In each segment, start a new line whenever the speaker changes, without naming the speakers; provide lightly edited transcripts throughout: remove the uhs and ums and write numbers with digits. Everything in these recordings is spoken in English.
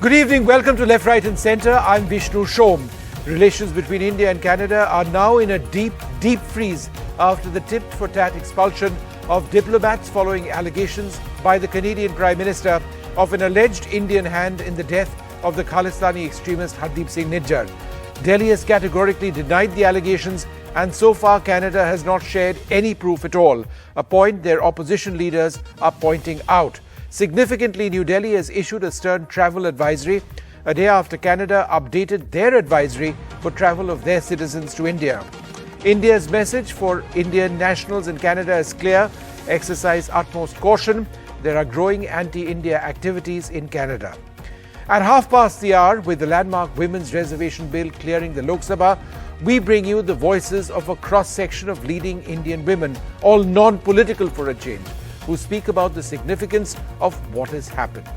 Good evening. Welcome to Left, Right and Centre. I'm Vishnu Shom. Relations between India and Canada are now in a deep freeze after the tit-for-tat expulsion of diplomats following allegations by the Canadian Prime Minister of an alleged Indian hand in the death of the Khalistani extremist Hardeep Singh Nijjar. Delhi has categorically denied the allegations, and so far Canada has not shared any proof at all, a point their opposition leaders are pointing out. Significantly, New Delhi has issued a stern travel advisory a day after Canada updated their advisory for travel of their citizens to India. India's message for Indian nationals in Canada is clear: exercise utmost caution. There are growing anti-India activities in Canada. At half past the hour, with the landmark Women's Reservation Bill clearing the Lok Sabha, we bring you the voices of a cross-section of leading Indian women, all non-political for a change, who speak about the significance of what has happened.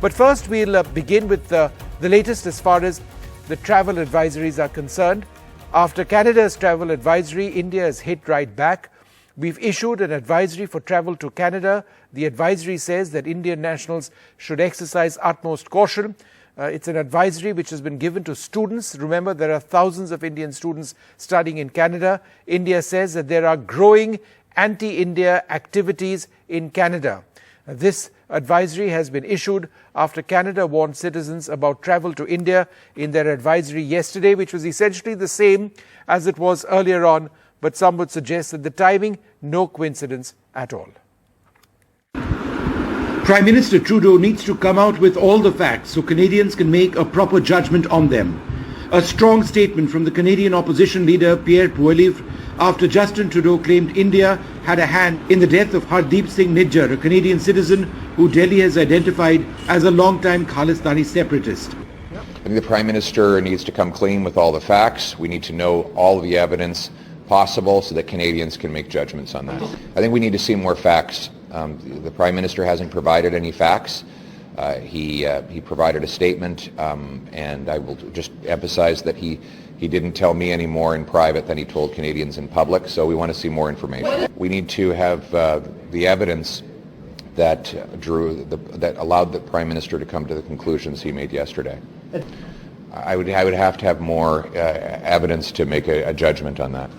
But first, we'll begin with the latest as far as the travel advisories are concerned. After Canada's travel advisory, India has hit right back. We've issued an advisory for travel to Canada. The advisory says that Indian nationals should exercise utmost caution. It's an advisory which has been given to students. Remember, there are thousands of Indian students studying in Canada. India says that there are growing anti-India activities in Canada. This advisory has been issued after Canada warned citizens about travel to India in their advisory yesterday, which was essentially the same as it was earlier on, but some would suggest that the timing, no coincidence at all.
Prime Minister Trudeau needs to come out with all the facts so Canadians can make a proper judgment on them. A strong statement from the Canadian opposition leader Pierre Poilievre after Justin Trudeau claimed India had a hand in the death of Hardeep Singh Nijjar, a Canadian citizen who Delhi has identified as a long-time Khalistani separatist.
I think the Prime Minister needs to come clean with all the facts. We need to know all of the evidence possible so that Canadians can make judgments on that. I think we need to see more facts. The Prime Minister hasn't provided any facts. He provided a statement, and I will just emphasize that he didn't tell me any more in private than he told Canadians in public, so we want to see more information. We need to have the evidence that that allowed the Prime Minister to come to the conclusions he made yesterday. I would have to have more evidence to make a judgment on that.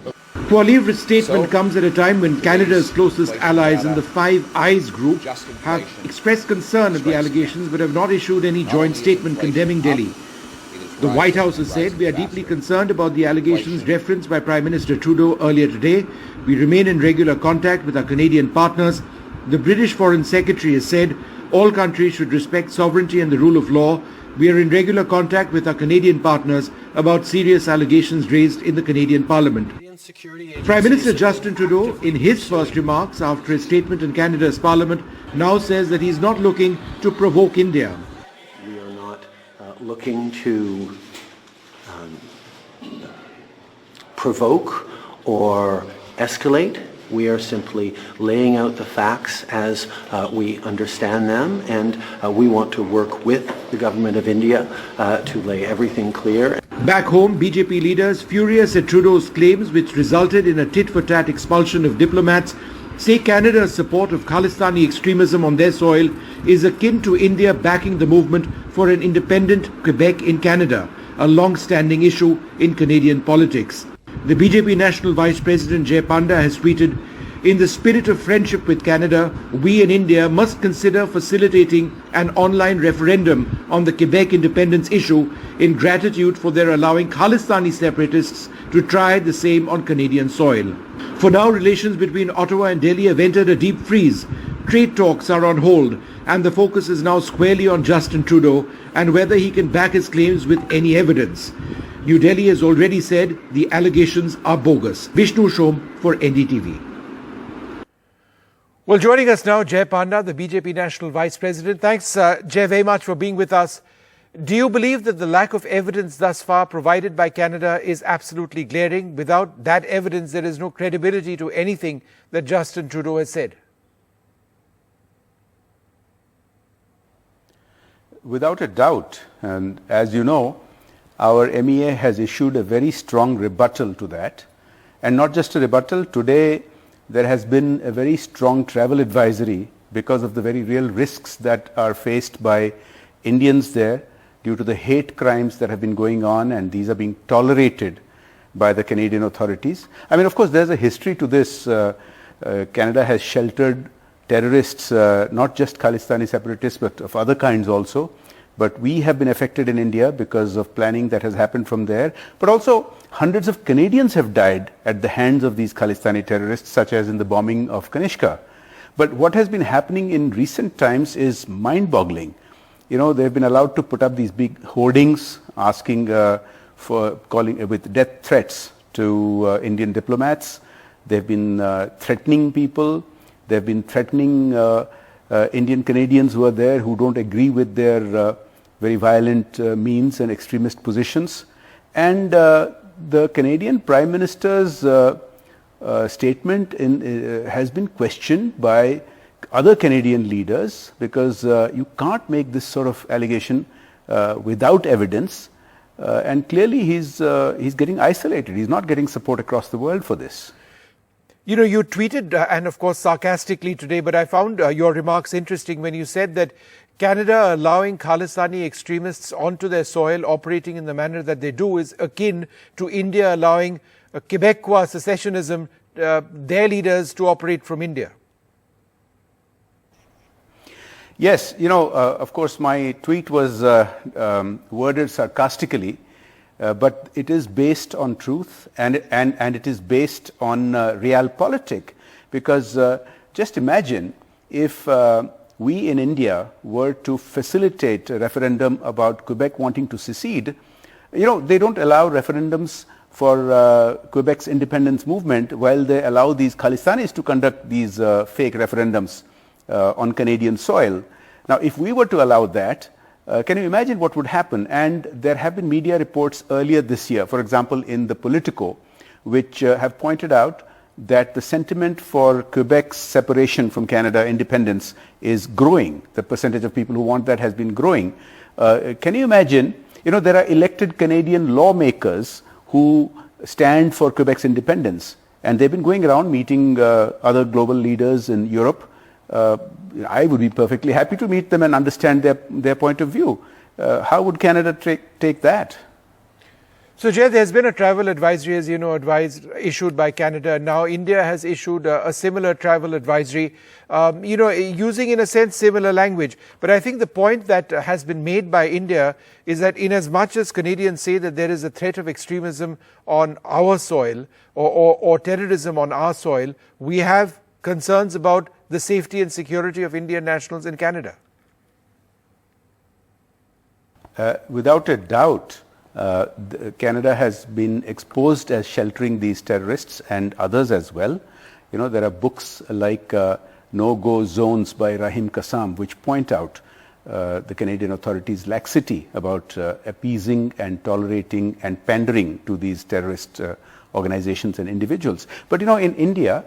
Poilievre's statement comes at a time when Canada's closest allies in the Five Eyes group have expressed concern at the allegations but have not issued any joint statement condemning Delhi. The White House has said, "We are deeply concerned about the allegations referenced by Prime Minister Trudeau earlier today. We remain in regular contact with our Canadian partners." The British Foreign Secretary has said, "All countries should respect sovereignty and the rule of law. We are in regular contact with our Canadian partners about serious allegations raised in the Canadian Parliament." Prime Minister Justin Trudeau, in his first remarks after his statement in Canada's Parliament, now says that he is not looking to provoke India.
We are not looking to provoke or escalate. We are simply laying out the facts as we understand them, and we want to work with the Government of India to lay everything clear.
Back home, BJP leaders, furious at Trudeau's claims which resulted in a tit-for-tat expulsion of diplomats, say Canada's support of Khalistani extremism on their soil is akin to India backing the movement for an independent Quebec in Canada, a long-standing issue in Canadian politics. The BJP National Vice President Jay Panda has tweeted, "In the spirit of friendship with Canada, we in India must consider facilitating an online referendum on the Quebec independence issue in gratitude for their allowing Khalistani separatists to try the same on Canadian soil." For now, relations between Ottawa and Delhi have entered a deep freeze. Trade talks are on hold, and the focus is now squarely on Justin Trudeau and whether he can back his claims with any evidence. New Delhi has already said the allegations are bogus. Vishnu Shom for NDTV.
Well, joining us now, Jay Panda, the BJP National Vice President. Thanks, Jay, very much for being with us. Do you believe that the lack of evidence thus far provided by Canada is absolutely glaring? Without that evidence, there is no credibility to anything that Justin Trudeau has said.
Without a doubt, and as you know, our MEA has issued a very strong rebuttal to that. And not just a rebuttal, today there has been a very strong travel advisory because of the very real risks that are faced by Indians there due to the hate crimes that have been going on, and these are being tolerated by the Canadian authorities. I mean, of course, there's a history to this. Canada has sheltered terrorists, not just Khalistani separatists, but of other kinds also. But we have been affected in India because of planning that has happened from there. But also, hundreds of Canadians have died at the hands of these Khalistani terrorists, such as in the bombing of Kanishka. But what has been happening in recent times is mind-boggling. You know, they've been allowed to put up these big hoardings asking for calling with death threats to Indian diplomats. They've been threatening people. They've been threatening Indian Canadians who are there who don't agree with their very violent means and extremist positions. And the Canadian Prime Minister's statement has been questioned by other Canadian leaders, because you can't make this sort of allegation without evidence. And clearly he's getting isolated. He's not getting support across the world for this.
You know, you tweeted, and of course sarcastically today, but I found your remarks interesting when you said that Canada allowing Khalistani extremists onto their soil, operating in the manner that they do, is akin to India allowing Quebecois secessionism, their leaders, to operate from India.
Yes, you know, of course my tweet was worded sarcastically, but it is based on truth, and it is based on realpolitik, because just imagine if we in India were to facilitate a referendum about Quebec wanting to secede. You know, they don't allow referendums for Quebec's independence movement, while they allow these Khalistanis to conduct these fake referendums on Canadian soil. Now, if we were to allow that, can you imagine what would happen? And there have been media reports earlier this year, for example, in the Politico, which have pointed out that the sentiment for Quebec's separation from Canada, independence, is growing. The percentage of people who want that has been growing. Can you imagine, you know, there are elected Canadian lawmakers who stand for Quebec's independence, and they've been going around meeting other global leaders in Europe. I would be perfectly happy to meet them and understand their point of view. How would Canada take that?
So, Jay, there's been a travel advisory, as you know, issued by Canada. Now, India has issued a similar travel advisory, you know, using, in a sense, similar language. But I think the point that has been made by India is that in as much as Canadians say that there is a threat of extremism on our soil or terrorism on our soil, we have concerns about the safety and security of Indian nationals in Canada.
Without a doubt, Canada has been exposed as sheltering these terrorists and others as well. You know, there are books like No-Go Zones by Rahim Kassam, which point out the Canadian authorities' laxity about appeasing and tolerating and pandering to these terrorist organizations and individuals. But you know, in India,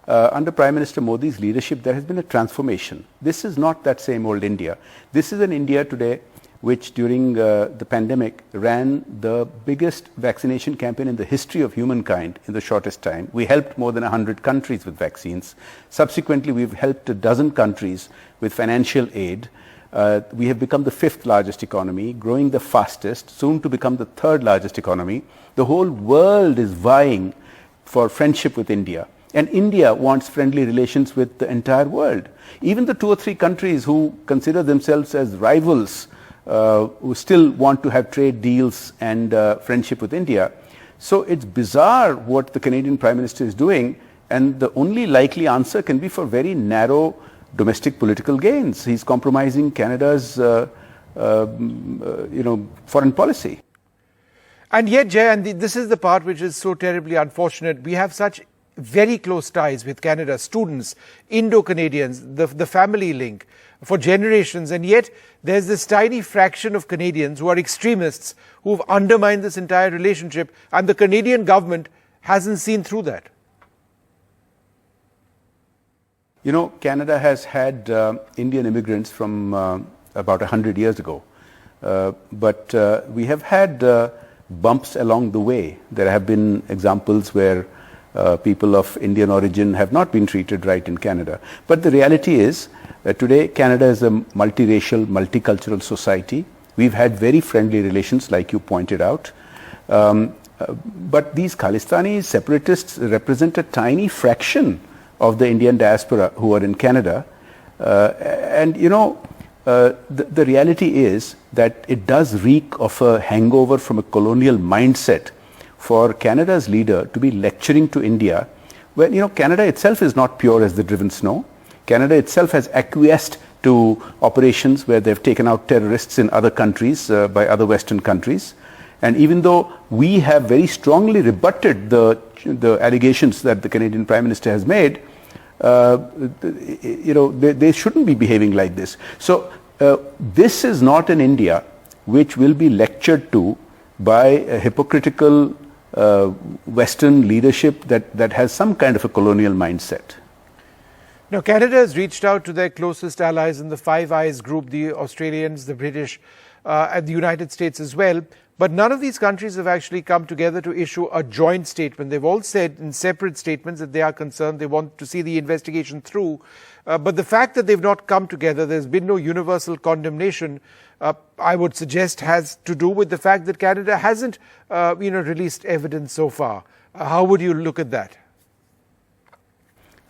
under Prime Minister Modi's leadership, there has been a transformation. This is not that same old India. This is an India today which during the pandemic ran the biggest vaccination campaign in the history of humankind in the shortest time. We helped more than 100 countries with vaccines. Subsequently, we've helped a dozen countries with financial aid. We have become the 5th largest economy, growing the fastest, soon to become the 3rd largest economy. The whole world is vying for friendship with India. And India wants friendly relations with the entire world. Even the 2 or 3 countries who consider themselves as rivals, who still want to have trade deals and friendship with India. So it's bizarre what the Canadian Prime Minister is doing, and the only likely answer can be for very narrow domestic political gains. He's compromising Canada's foreign policy.
And yet, Jay, and this is the part which is so terribly unfortunate, we have such very close ties with Canada, students, Indo-Canadians, the family link for generations, and yet there's this tiny fraction of Canadians who are extremists who've undermined this entire relationship, and the Canadian government hasn't seen through that.
You know, Canada has had Indian immigrants from about 100 years ago, but we have had bumps along the way. There have been examples where people of Indian origin have not been treated right in Canada. But the reality is that today Canada is a multiracial, multicultural society We've had very friendly relations, like you pointed out. But these Khalistani separatists represent a tiny fraction of the Indian diaspora who are in Canada. The reality is that it does reek of a hangover from a colonial mindset for Canada's leader to be lecturing to India when, Canada itself is not pure as the driven snow. Canada itself has acquiesced to operations where they've taken out terrorists in other countries by other Western countries. And even though we have very strongly rebutted the allegations that the Canadian Prime Minister has made, they shouldn't be behaving like this. So this is not an India which will be lectured to by a hypocritical Western leadership that has some kind of a colonial mindset.
Now, Canada has reached out to their closest allies in the Five Eyes group, the Australians, the British, and the United States as well. But none of these countries have actually come together to issue a joint statement. They've all said in separate statements that they are concerned, they want to see the investigation through. But the fact that they've not come together, there's been no universal condemnation, I would suggest has to do with the fact that Canada hasn't, released evidence so far. How would you look at that?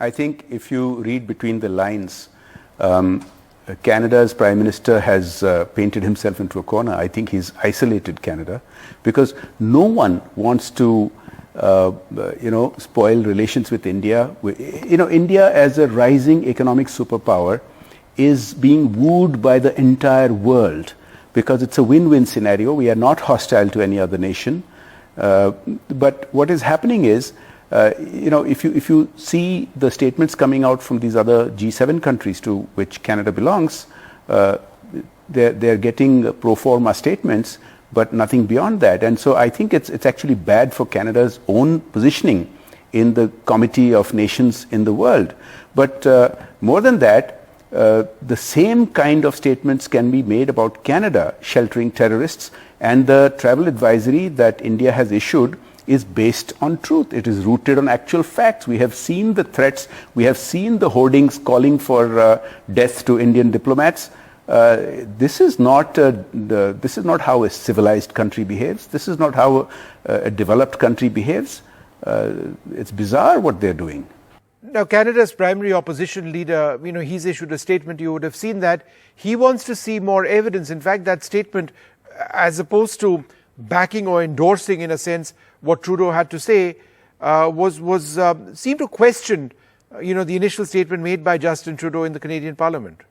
I think if you read between the lines, Canada's Prime Minister has painted himself into a corner. I think he's isolated Canada because no one wants to, spoil relations with India. India as a rising economic superpower is being wooed by the entire world because it's a win-win scenario. We are not hostile to any other nation. But what is happening is, if you see the statements coming out from these other G7 countries to which Canada belongs, they're getting pro forma statements, but nothing beyond that. And so I think it's actually bad for Canada's own positioning in the Committee of Nations in the world. But more than that, the same kind of statements can be made about Canada sheltering terrorists, and the travel advisory that India has issued is based on truth. It is rooted on actual facts. We have seen the threats. We have seen the hoardings calling for death to Indian diplomats. This is not how a civilized country behaves. This is not how a developed country behaves. It's bizarre what they're doing.
Now, Canada's primary opposition leader, he's issued a statement. You would have seen that. He wants to see more evidence. In fact, that statement, as opposed to backing or endorsing, in a sense, what Trudeau had to say, seemed to question, the initial statement made by Justin Trudeau in the Canadian Parliament.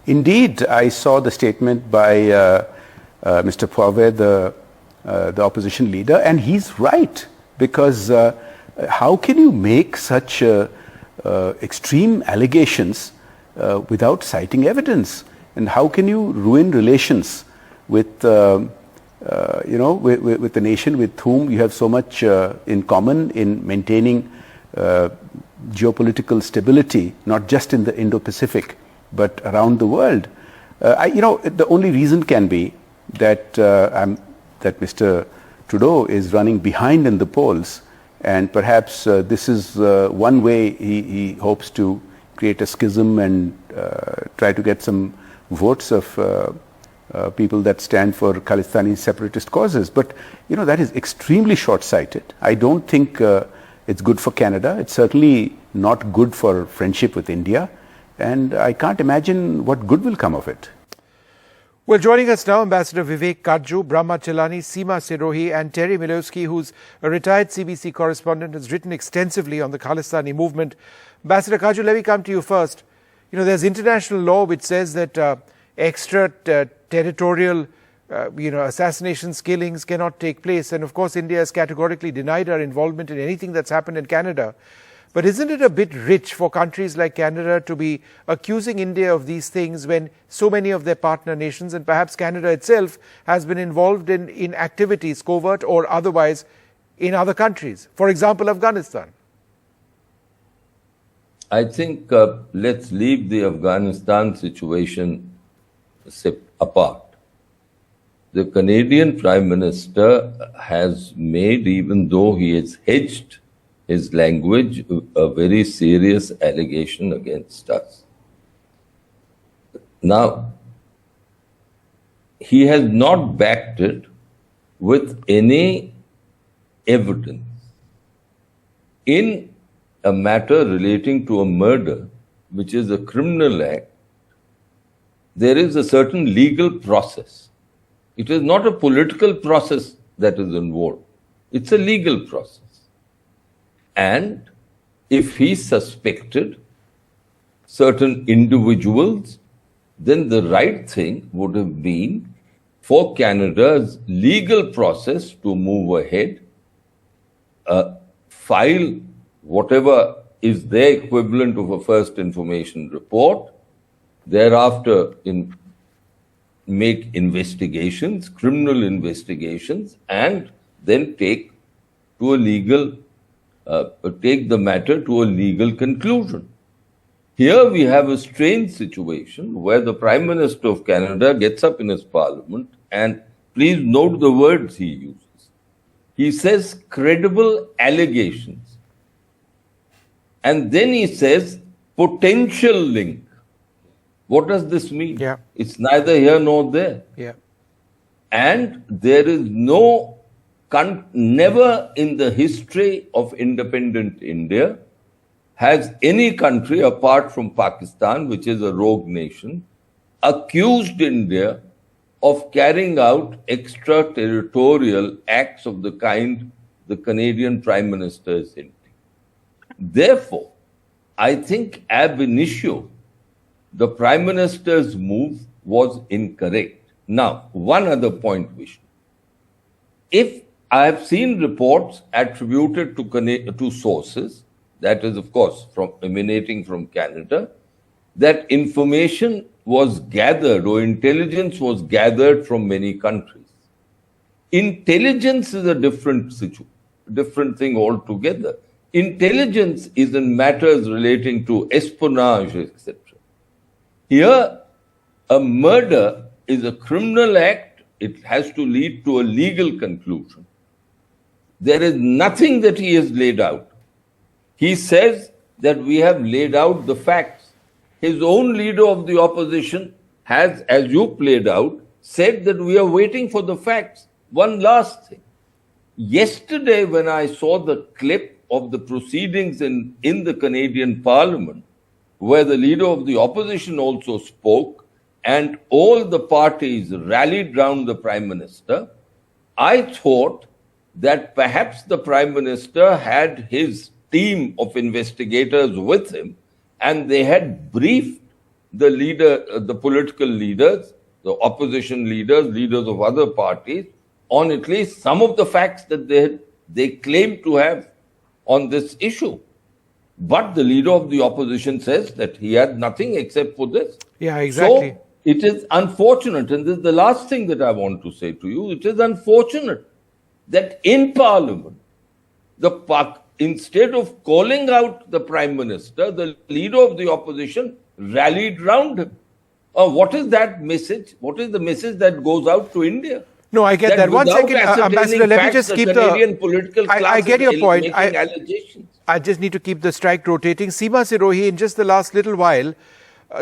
Indeed, I saw the statement by Mr. Poirier, the opposition leader, and he's right, because how can you make such extreme allegations without citing evidence? And how can you ruin relations with the nation with whom you have so much in common in maintaining geopolitical stability, not just in the Indo-Pacific, but around the world? The only reason can be that that Mr. Trudeau is running behind in the polls, and perhaps this is one way he hopes to create a schism and try to get some votes of people that stand for Khalistani separatist causes. But, that is extremely short-sighted. I don't think it's good for Canada. It's certainly not good for friendship with India. And I can't imagine what good will come of it.
Well, joining us now, Ambassador Vivek Kajju, Brahma Chelani, Seema Sirohi and Terry Milewski, who's a retired CBC correspondent, has written extensively on the Khalistani movement. Ambassador Kajju, let me come to you first. There's international law which says that extra-territorial, assassinations, killings cannot take place. And of course, India has categorically denied our involvement in anything that's happened in Canada. But isn't it a bit rich for countries like Canada to be accusing India of these things when so many of their partner nations, and perhaps Canada itself, has been involved in activities, covert or otherwise, in other countries? For example, Afghanistan.
I think let's leave the Afghanistan situation apart. The Canadian Prime Minister has made, even though he has hedged his language, a very serious allegation against us. Now, he has not backed it with any evidence. In a matter relating to a murder, which is a criminal act, there is a certain legal process. It is not a political process that is involved. It's a legal process. And if he suspected certain individuals, then the right thing would have been for Canada's legal process to move ahead, file whatever is their equivalent of a first information report, thereafter make investigations, criminal investigations, and then take the matter to a legal conclusion. Here we have a strange situation where the Prime Minister of Canada gets up in his parliament, and please note the words he uses. He says credible allegations. And then he says potential link. What does this mean?
Yeah.
It's neither here nor there.
Yeah.
And there is never in the history of independent India has any country apart from Pakistan, which is a rogue nation, accused India of carrying out extraterritorial acts of the kind the Canadian Prime Minister is hinting. Therefore, I think ab initio, the Prime Minister's move was incorrect. Now, one other point, Vishnu. If I have seen reports attributed to sources, that is, of course, emanating from Canada, that information was gathered or intelligence was gathered from many countries. Intelligence is a different thing altogether. Intelligence is in matters relating to espionage, etc. Here, a murder is a criminal act. It has to lead to a legal conclusion. There is nothing that he has laid out. He says that we have laid out the facts. His own leader of the opposition has, as you played out, said that we are waiting for the facts. One last thing. Yesterday, when I saw the clip of the proceedings in the Canadian Parliament, where the leader of the opposition also spoke, and all the parties rallied round the Prime Minister, I thought that perhaps the Prime Minister had his team of investigators with him, and they had briefed the political leaders, the opposition leaders, leaders of other parties, on at least some of the facts that they claim to have on this issue. But the leader of the opposition says that he had nothing except for this.
Yeah, exactly.
So it is unfortunate, and this is the last thing that I want to say to you, it is unfortunate that in Parliament, instead of calling out the Prime Minister, the leader of the opposition rallied round him. What is that message? What is the message that goes out to India?
No, I get that. 1 second, Ambassador, let me just keep
Canadian political class
I get your point.
Allegations.
I just need to keep the strike rotating. Seema Sirohi, in just the last little while,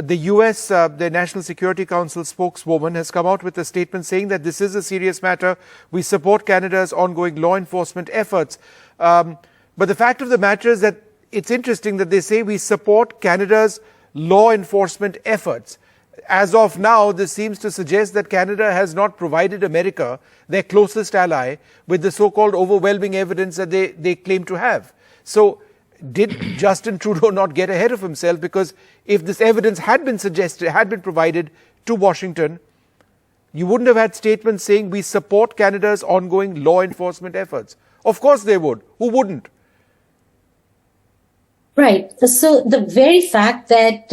the US, the National Security Council spokeswoman, has come out with a statement saying that this is a serious matter. We support Canada's ongoing law enforcement efforts. But the fact of the matter is that it's interesting that they say we support Canada's law enforcement efforts. As of now, this seems to suggest that Canada has not provided America, their closest ally, with the so-called overwhelming evidence that they claim to have. So, did Justin Trudeau not get ahead of himself? Because if this evidence had been provided to Washington, you wouldn't have had statements saying we support Canada's ongoing law enforcement efforts. Of course they would. Who wouldn't?
Right. So the very fact that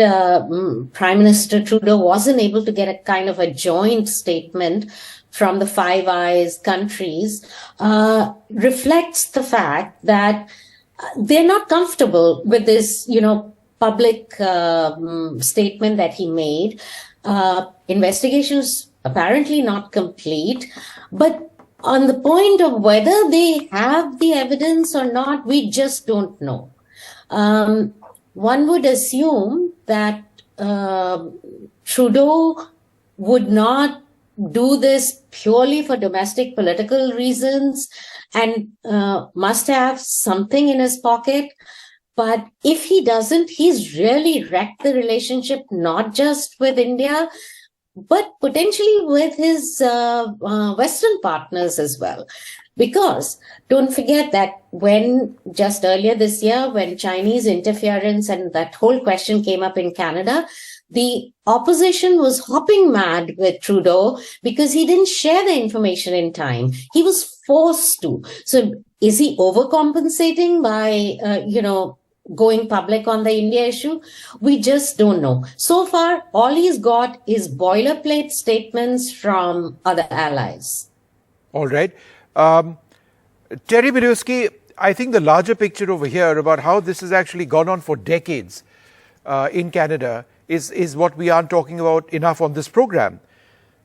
Prime Minister Trudeau wasn't able to get a kind of a joint statement from the Five Eyes countries reflects the fact that they're not comfortable with this, public statement that he made. Investigations apparently not complete, but on the point of whether they have the evidence or not, we just don't know. One would assume that Trudeau would not do this purely for domestic political reasons and must have something in his pocket. But if he doesn't, he's really wrecked the relationship, not just with India, but potentially with his Western partners as well. Because don't forget that when just earlier this year, when Chinese interference and that whole question came up in Canada, the opposition was hopping mad with Trudeau because he didn't share the information in time. He was forced to. So is he overcompensating by, going public on the India issue? We just don't know. So far, all he's got is boilerplate statements from other allies.
All right. Terry Milewski, I think the larger picture over here about how this has actually gone on for decades in Canada is what we aren't talking about enough on this program.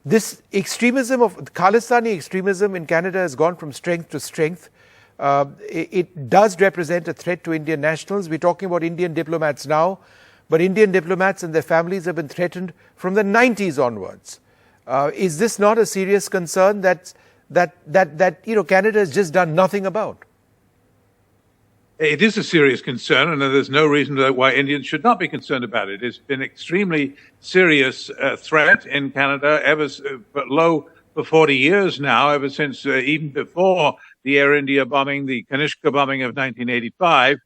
This extremism of Khalistani extremism in Canada has gone from strength to strength. It does represent a threat to Indian nationals. We're talking about Indian diplomats now, but Indian diplomats and their families have been threatened from the 90s onwards. Is this not a serious concern that Canada has just done nothing about?
It is a serious concern, and there's no reason why Indians should not be concerned about it. It's been an extremely serious threat in Canada low for 40 years now, ever since even before the Air India bombing, the Kanishka bombing of 1985,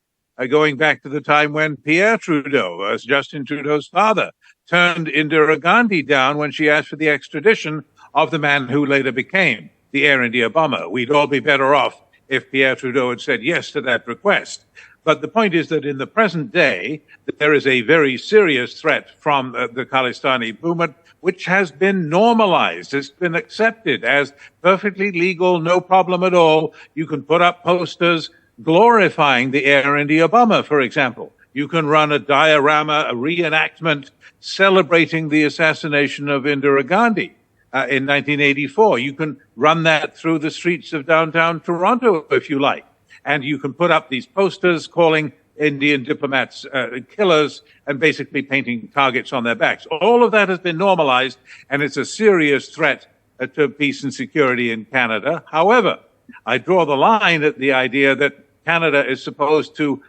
going back to the time when Pierre Trudeau, as Justin Trudeau's father, turned Indira Gandhi down when she asked for the extradition of the man who later became the Air India bomber. We'd all be better off if Pierre Trudeau had said yes to that request. But the point is that in the present day, there is a very serious threat from the Khalistani movement, which has been normalized. It's been accepted as perfectly legal, no problem at all. You can put up posters glorifying the Air India bomber, for example. You can run a diorama, a reenactment celebrating the assassination of Indira Gandhi in 1984. You can run that through the streets of downtown Toronto, if you like. And you can put up these posters calling Indian diplomats killers and basically painting targets on their backs. All of that has been normalized, and it's a serious threat to peace and security in Canada. However, I draw the line at the idea that Canada is supposed to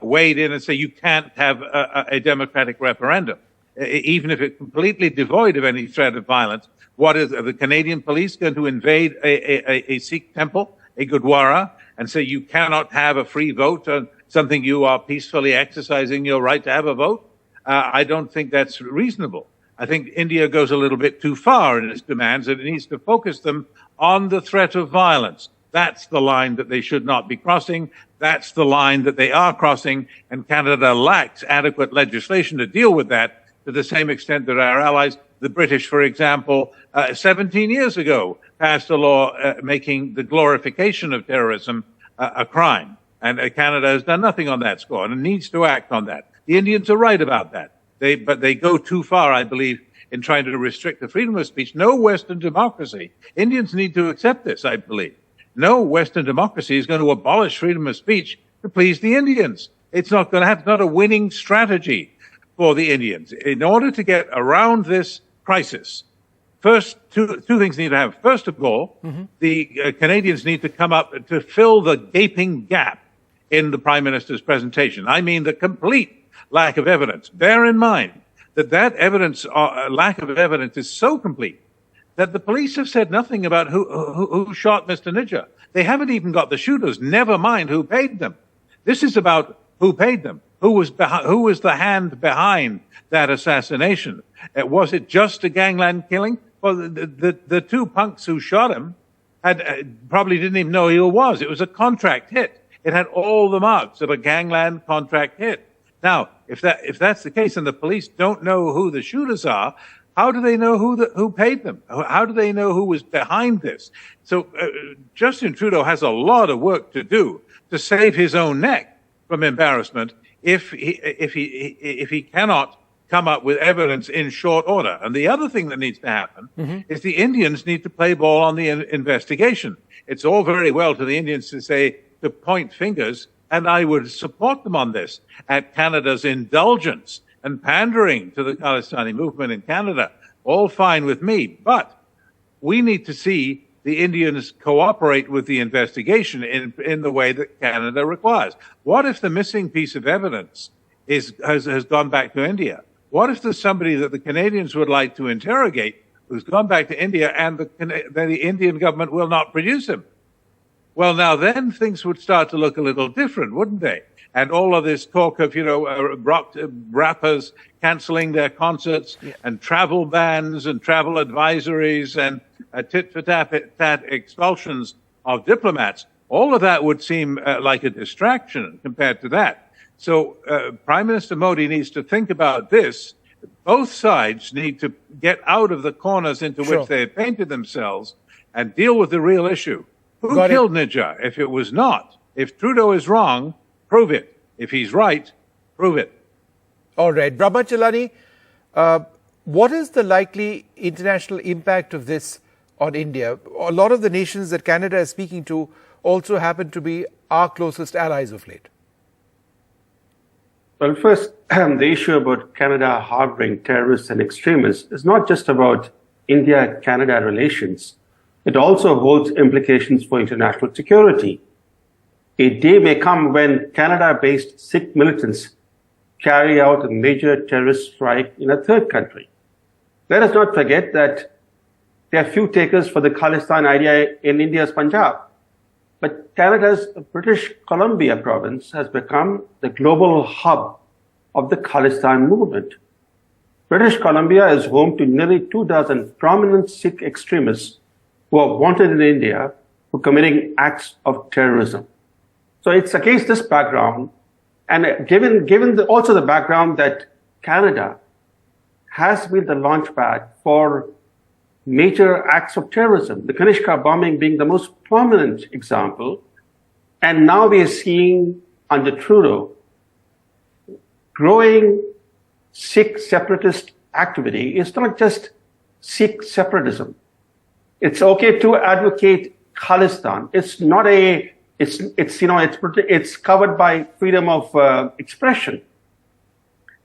wade in and say you can't have a democratic referendum, even if it's completely devoid of any threat of violence. What is the Canadian police going to invade a Sikh temple, a Gurdwara, and say you cannot have a free vote on something you are peacefully exercising your right to have a vote? I don't think that's reasonable. I think India goes a little bit too far in its demands, and it needs to focus them on the threat of violence. That's the line that they should not be crossing. That's the line that they are crossing, and Canada lacks adequate legislation to deal with that to the same extent that our allies, the British, for example, 17 years ago, passed a law making the glorification of terrorism a crime. And Canada has done nothing on that score and needs to act on that. The Indians are right about that. But they go too far, I believe, in trying to restrict the freedom of speech. No Western democracy. Indians need to accept this, I believe. No Western democracy is going to abolish freedom of speech to please the Indians. It's not going to have, not a winning strategy for the Indians. In order to get around this crisis, first, two things need to happen. First of all, the Canadians need to come up to fill the gaping gap in the Prime Minister's presentation. I mean the complete lack of evidence. Bear in mind that evidence, lack of evidence is so complete that the police have said nothing about who shot Mr. Nijjar. They haven't even got the shooters, never mind who paid them. This is about who paid them, who was the hand behind that assassination. Was it just a gangland killing? Well, the two punks who shot him probably didn't even know who he was. It was a contract hit. It had all the marks of a gangland contract hit. Now, if that's the case and the police don't know who the shooters are, how do they know who paid them? How do they know who was behind this? So Justin Trudeau has a lot of work to do to save his own neck from embarrassment if he cannot come up with evidence in short order. And the other thing that needs to happen is the Indians need to play ball on the investigation. It's all very well to the Indians to point fingers, and I would support them on this, at Canada's indulgence and pandering to the Khalistani movement in Canada. All fine with me, but we need to see the Indians cooperate with the investigation in the way that Canada requires. What if the missing piece of evidence has gone back to India? What if there's somebody that the Canadians would like to interrogate who's gone back to India and the Indian government will not produce him? Well, now then things would start to look a little different, wouldn't they? And all of this talk of, rappers cancelling their concerts and travel bans and travel advisories and tit-for-tat expulsions of diplomats, all of that would seem like a distraction compared to that. So Prime Minister Modi needs to think about this. Both sides need to get out of the corners into which they have painted themselves and deal with the real issue. Who killed Nijjar? If it was not, if Trudeau is wrong, prove it. If he's right, prove it.
All right. Brahmachalani, what is the likely international impact of this on India? A lot of the nations that Canada is speaking to also happen to be our closest allies of late.
Well, first, the issue about Canada harboring terrorists and extremists is not just about India-Canada relations. It also holds implications for international security. A day may come when Canada-based Sikh militants carry out a major terrorist strike in a third country. Let us not forget that there are few takers for the Khalistan idea in India's Punjab. But Canada's British Columbia province has become the global hub of the Khalistan movement. British Columbia is home to nearly 24 prominent Sikh extremists who are wanted in India for committing acts of terrorism. So it's against this background, and given also the background that Canada has been the launchpad for major acts of terrorism, the Kanishka bombing being the most prominent example, and now we are seeing under Trudeau growing Sikh separatist activity. It's not just Sikh separatism. It's okay to advocate Khalistan. It's not a it's covered by freedom of expression.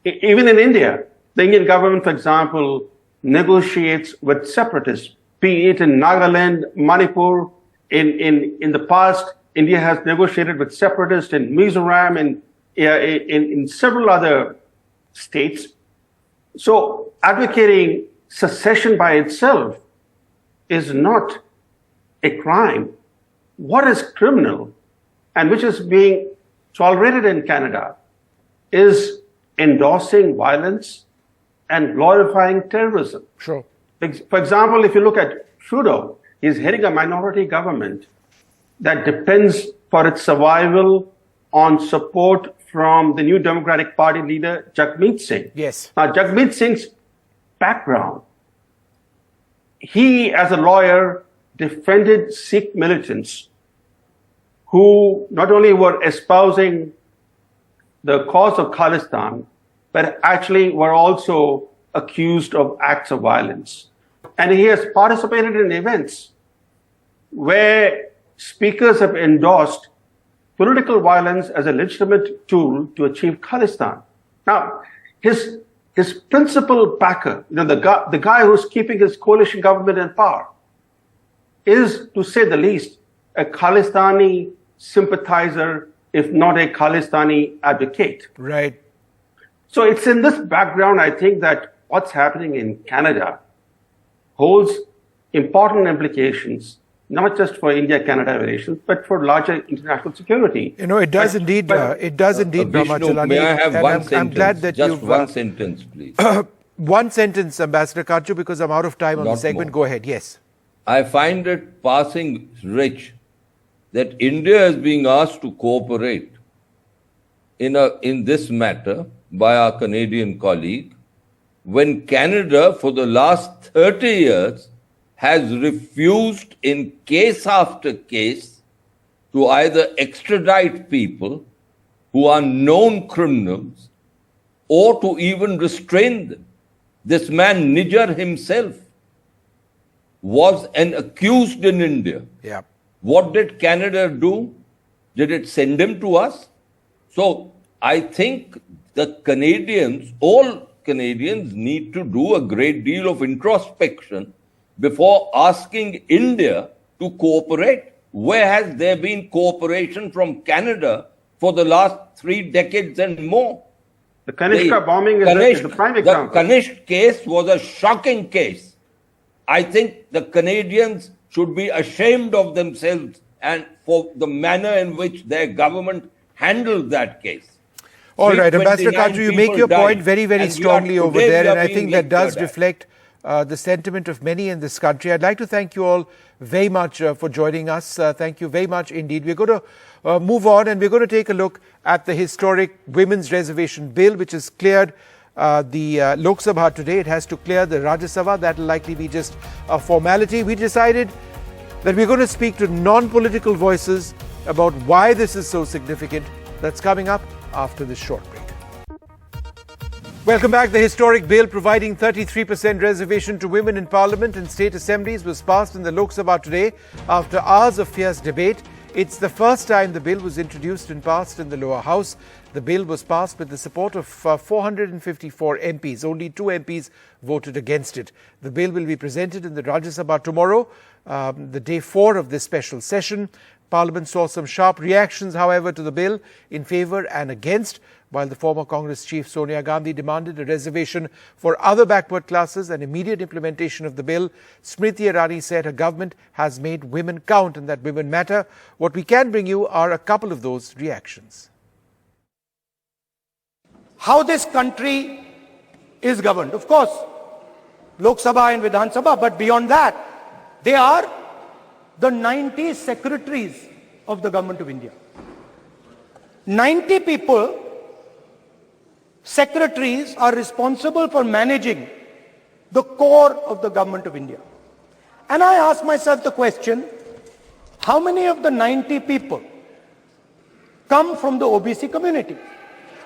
Even in India, the Indian government, for example, negotiates with separatists, be it in Nagaland, Manipur. In the past, India has negotiated with separatists in Mizoram and in several other states. So advocating secession by itself is not a crime. What is criminal and which is being tolerated in Canada is endorsing violence and glorifying terrorism.
Sure.
For example, if you look at Trudeau, he's heading a minority government that depends for its survival on support from the new Democratic Party leader, Jagmeet Singh.
Yes.
Now, Jagmeet Singh's background, he as a lawyer defended Sikh militants who not only were espousing the cause of Khalistan, but actually were also accused of acts of violence. And he has participated in events where speakers have endorsed political violence as a legitimate tool to achieve Khalistan. Now, his principal backer, the guy who's keeping his coalition government in power, is, to say the least, a Khalistani sympathizer, if not a Khalistani advocate.
Right.
So it's in this background, I think, that what's happening in Canada holds important implications, not just for India-Canada relations, but for larger international security.
It does indeed, Brahmachalani.
May I have one sentence?
I'm glad that
just one sentence, please.
One sentence, Ambassador Karchu, because I'm out of time on the segment.
More.
Go ahead, yes.
I find it passing rich that India is being asked to cooperate in this matter by our Canadian colleague, when Canada for the last 30 years has refused in case after case to either extradite people who are known criminals or to even restrain them. This man Nijjar himself was an accused in India.
Yeah.
What did Canada do? Did it send him to us? So I think the Canadians, all Canadians need to do a great deal of introspection before asking India to cooperate. Where has there been cooperation from Canada for the last 3 decades and more?
The Kanishka bombing is the prime example.
The Kanishka case was a shocking case. I think the Canadians should be ashamed of themselves and for the manner in which their government handled that case.
All right, Ambassador Kaju, you make your point very, very strongly over there, and I think that does reflect the sentiment of many in this country. I'd like to thank you all very much for joining us. Thank you very much indeed. We're going to move on, and we're going to take a look at the historic Women's Reservation Bill, which has cleared the Lok Sabha today. It has to clear the Rajya Sabha. That will likely be just a formality. We decided that we're going to speak to non-political voices about why this is so significant. That's coming up after this short break. Welcome back. The historic bill providing 33% reservation to women in Parliament and state assemblies was passed in the Lok Sabha today after hours of fierce debate. It's the first time the bill was introduced and passed in the lower house. The bill was passed with the support of 454 MPs. Only 2 MPs voted against it. The bill will be presented in the Rajya Sabha tomorrow, the day 4 of this special session. Parliament saw some sharp reactions, however, to the bill in favour and against, while the former Congress chief Sonia Gandhi demanded a reservation for other backward classes and immediate implementation of the bill. Smriti Irani said her government has made women count and that women matter. What we can bring you are a couple of those reactions.
How this country is governed. Of course, Lok Sabha and Vidhan Sabha, but beyond that, they are the 90 secretaries of the government of India. 90 people, secretaries, are responsible for managing the core of the government of India. And I ask myself the question, how many of the 90 people come from the OBC community?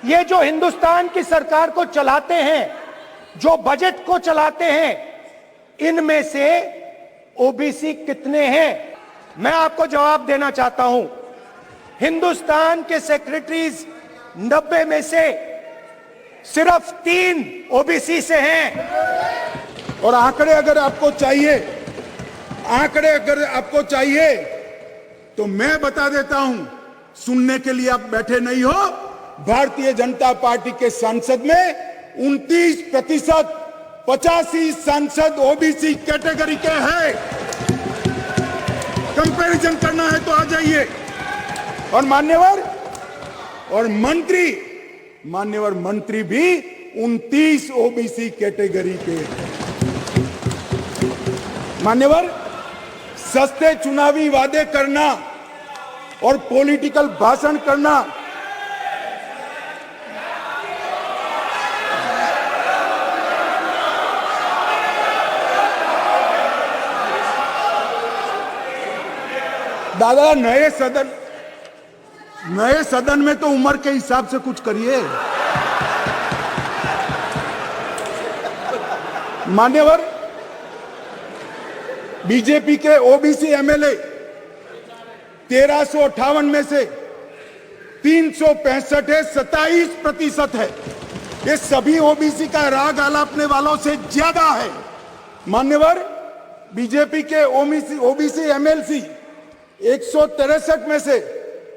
ये जो हिंदुस्तान की सरकार को चलाते हैं, जो budget को चलाते हैं, इनमें से ओबीसी कितने हैं? मैं आपको जवाब देना चाहता हूं। हिंदुस्तान के सेक्रेटरीज 90 में से सिर्फ 3 ओबीसी से हैं।
और आंकड़े अगर आपको चाहिए तो मैं बता देता हूं, सुनने के लिए आप बैठे नहीं हो। भारतीय जनता पार्टी के सांसद में 29%, 85 सांसद ओबीसी कैटेगरी के हैं। कंपैरिजन करना है तो आ जाइए। और मान्यवर मंत्री भी 29 ओबीसी कैटेगरी के। मान्यवर, सस्ते चुनावी वादे करना और पॉलिटिकल भाषण करना दादा, नए सदन में तो उम्र के हिसाब से कुछ करिए। मान्यवर, बीजेपी के ओबीसी एमएलए 1358 में से 365 है, 27% है। ये सभी ओबीसी का राग आलापने वालों से ज्यादा है। मान्यवर, बीजेपी के ओबीसी एमएलसी 163 में से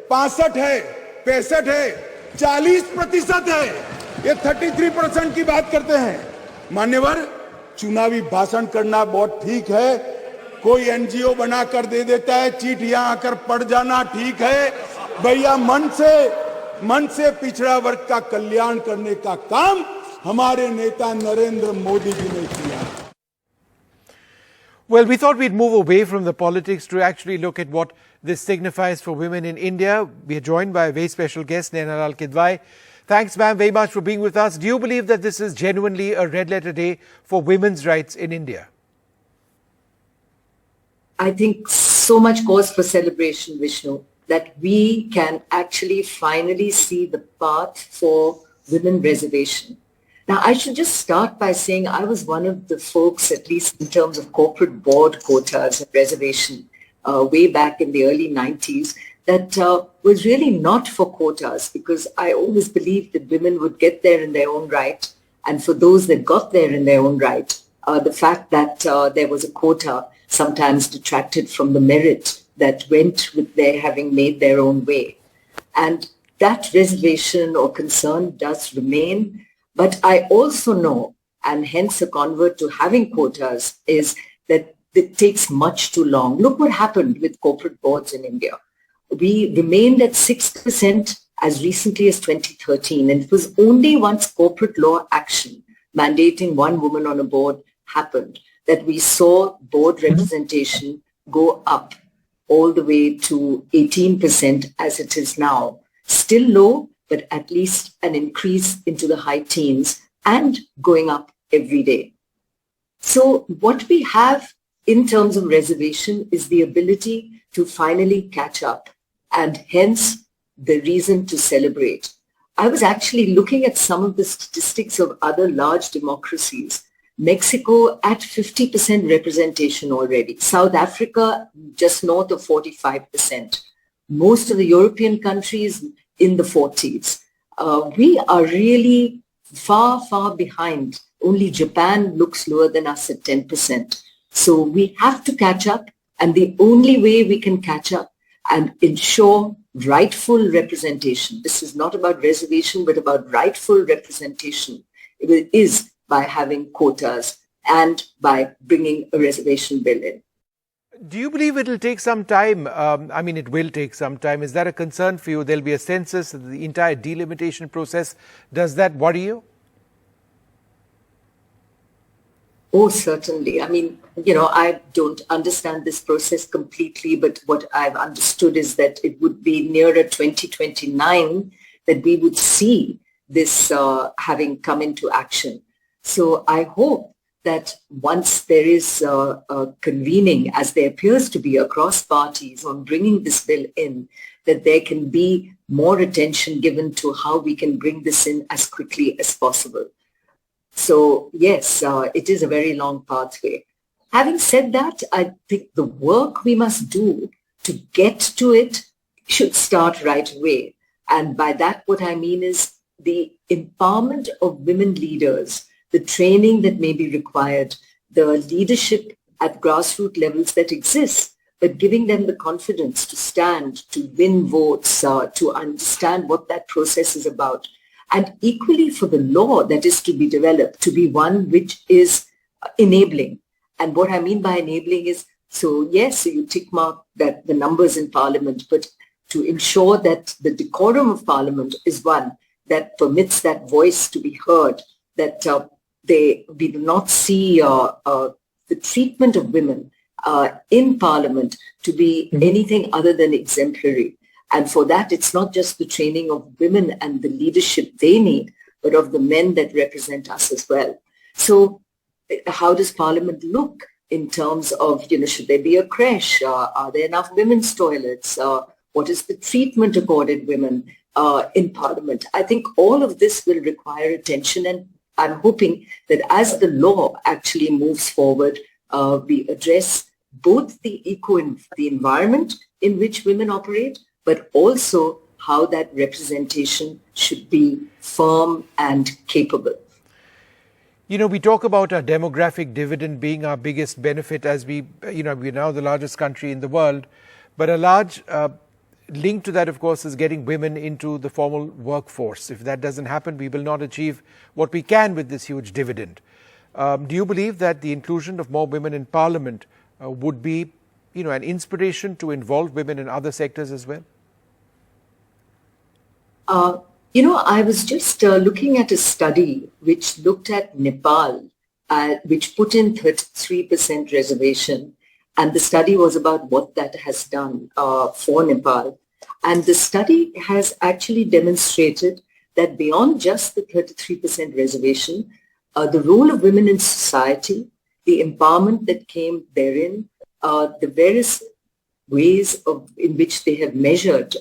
65 है, 65 है, 40% है। ये 33% की बात करते हैं। मान्यवर, चुनावी भाषण करना बहुत ठीक है, कोई एनजीओ बनाकर दे देता है, चिट्ठियां आकर पढ़ जाना ठीक है। भैया, मन से पिछड़ा वर्ग का कल्याण करने का काम हमारे नेता नरेंद्र मोदी जी ने किया।
Well, we thought we'd move away from the politics to actually look at what this signifies for women in India. We are joined by a very special guest, Naina Lal Kidwai. Thanks, ma'am, very much for being with us. Do you believe that this is genuinely a red letter day for women's rights in India?
I think so much cause for celebration, Vishnu, that we can actually finally see the path for women reservation. Now, I should just start by saying I was one of the folks, at least in terms of corporate board quotas and reservation, way back in the early 90s, that was really not for quotas, because I always believed that women would get there in their own right. And for those that got there in their own right, the fact that there was a quota sometimes detracted from the merit that went with their having made their own way. And that reservation or concern does remain. But I also know, and hence a convert to having quotas, is that it takes much too long. Look what happened with corporate boards in India. We remained at 6% as recently as 2013. And it was only once corporate law action mandating one woman on a board happened that we saw board representation go up all the way to 18% as it is now. Still low, but at least an increase into the high teens and going up every day. So what we have in terms of reservation is the ability to finally catch up, and hence the reason to celebrate. I was actually looking at some of the statistics of other large democracies. Mexico at 50% representation already. South Africa just north of 45%. Most of the European countries in the 40s. We are really far, far behind. Only Japan looks lower than us at 10%. So we have to catch up, and the only way we can catch up and ensure rightful representation, this is not about reservation, but about rightful representation, it is by having quotas and by bringing a reservation bill in.
Do you believe it will take some time? I mean, it will take some time. Is that a concern for you? There'll be a census, the entire delimitation process. Does that worry you?
Oh, certainly. I mean, I don't understand this process completely, but what I've understood is that it would be nearer 2029 that we would see this having come into action. So I hope that once there is a convening, as there appears to be across parties on bringing this bill in, that there can be more attention given to how we can bring this in as quickly as possible. So yes, it is a very long pathway. Having said that, I think the work we must do to get to it should start right away. And by that, what I mean is the empowerment of women leaders, the training that may be required, the leadership at grassroots levels that exists, but giving them the confidence to stand, to win votes, to understand what that process is about. And equally for the law that is to be developed, to be one which is enabling. And what I mean by enabling is, so yes, you tick mark that the numbers in Parliament, but to ensure that the decorum of Parliament is one that permits that voice to be heard, that we do not see the treatment of women in Parliament to be anything other than exemplary. And for that, it's not just the training of women and the leadership they need, but of the men that represent us as well. So how does Parliament look in terms of, should there be a creche? Are there enough women's toilets? What is the treatment accorded women in Parliament? I think all of this will require attention, and I'm hoping that as the law actually moves forward, we address both the environment in which women operate, but also how that representation should be firm and capable.
We talk about our demographic dividend being our biggest benefit as we're now the largest country in the world. But a large link to that, of course, is getting women into the formal workforce. If that doesn't happen, we will not achieve what we can with this huge dividend. Do you believe that the inclusion of more women in Parliament would be, an inspiration to involve women in other sectors as well?
I was just looking at a study which looked at Nepal, which put in 33% reservation. And the study was about what that has done for Nepal. And the study has actually demonstrated that beyond just the 33% reservation, the role of women in society, the empowerment that came therein, the various ways in which they have measured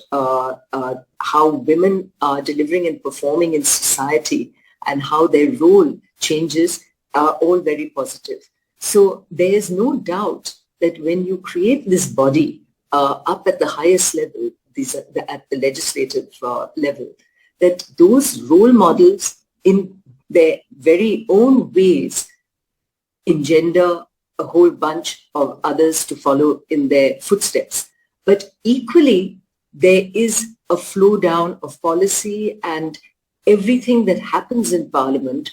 how women are delivering and performing in society and how their role changes are all very positive. So there is no doubt that when you create this body up at the highest level, at the legislative level, that those role models in their very own ways engender a whole bunch of others to follow in their footsteps. But equally, there is a flow down of policy, and everything that happens in Parliament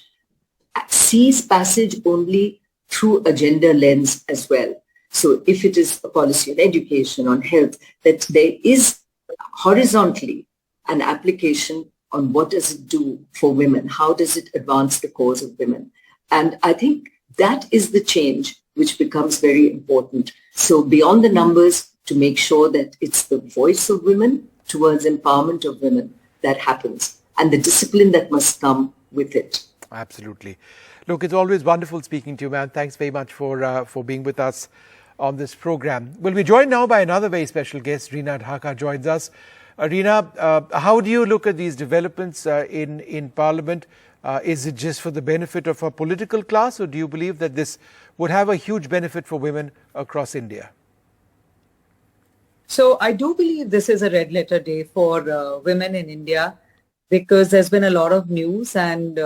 sees passage only through a gender lens as well. So if it is a policy on education, on health, that there is horizontally an application on what does it do for women, how does it advance the cause of women. And I think that is the change which becomes very important. So beyond the numbers, to make sure that it's the voice of women towards empowerment of women that happens, and the discipline that must come with it.
Absolutely. Look, it's always wonderful speaking to you, ma'am. Thanks very much for being with us on this program. We'll be joined now by another very special guest. Reena Dhaka joins us. Reena, how do you look at these developments in Parliament? Is it just for the benefit of our political class, or do you believe that this would have a huge benefit for women across India?
So I do believe this is a red letter day for women in India, because there's been a lot of news, and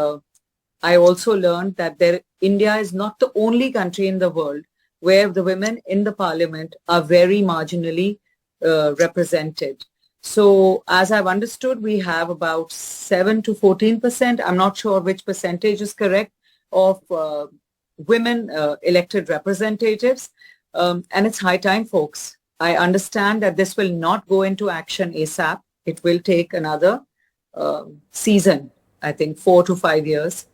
I also learned that India is not the only country in the world where the women in the parliament are very marginally represented. So as I've understood, we have about 7 to 14%, I'm not sure which percentage is correct, of women elected representatives. And it's high time, folks. I understand that this will not go into action ASAP. It will take another season, I think 4 to 5 years,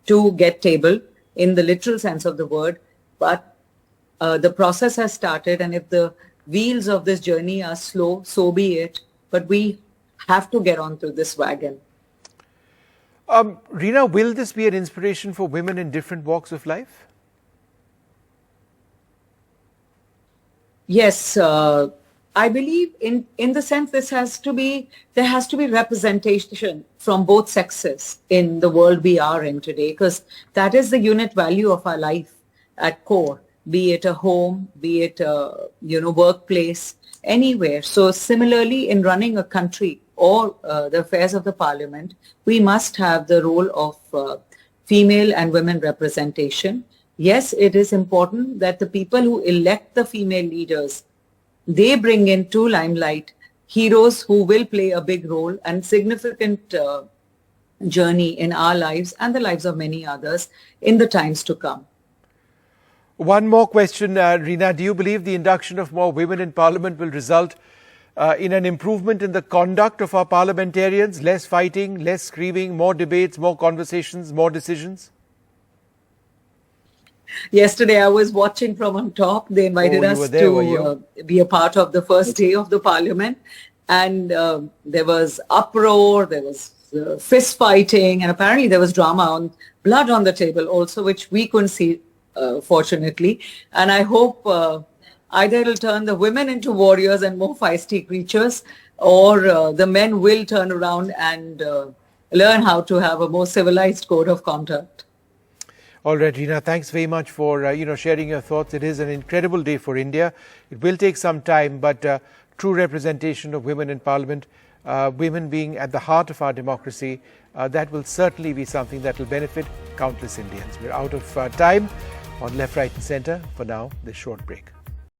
to get tabled in the literal sense of the word. But the process has started, and if the wheels of this journey are slow, so be it. But we have to get onto this wagon.
Reena, will this be an inspiration for women in different walks of life?
Yes, I believe in the sense there has to be representation from both sexes in the world we are in today, because that is the unit value of our life at core, be it a home, be it a workplace, anywhere. So similarly, in running a country or the affairs of the parliament, we must have the role of female and women representation. Yes, it is important that the people who elect the female leaders, they bring into limelight heroes who will play a big role and significant journey in our lives and the lives of many others in the times to come.
One more question, Reena. Do you believe the induction of more women in Parliament will result in an improvement in the conduct of our parliamentarians? Less fighting, less screaming, more debates, more conversations, more decisions?
Yesterday, I was watching from on top. They invited us to be a part of the first day of the Parliament. And there was uproar, there was fist fighting, and apparently there was drama blood on the table also, which we couldn't see, fortunately. And I hope either it'll turn the women into warriors and more feisty creatures, or the men will turn around and learn how to have a more civilized code of conduct.
All right, Reena, thanks very much for sharing your thoughts. It is an incredible day for India. It will take some time, but true representation of women in Parliament, women being at the heart of our democracy, that will certainly be something that will benefit countless Indians. We're out of time on Left, Right and Centre. For now, this short break.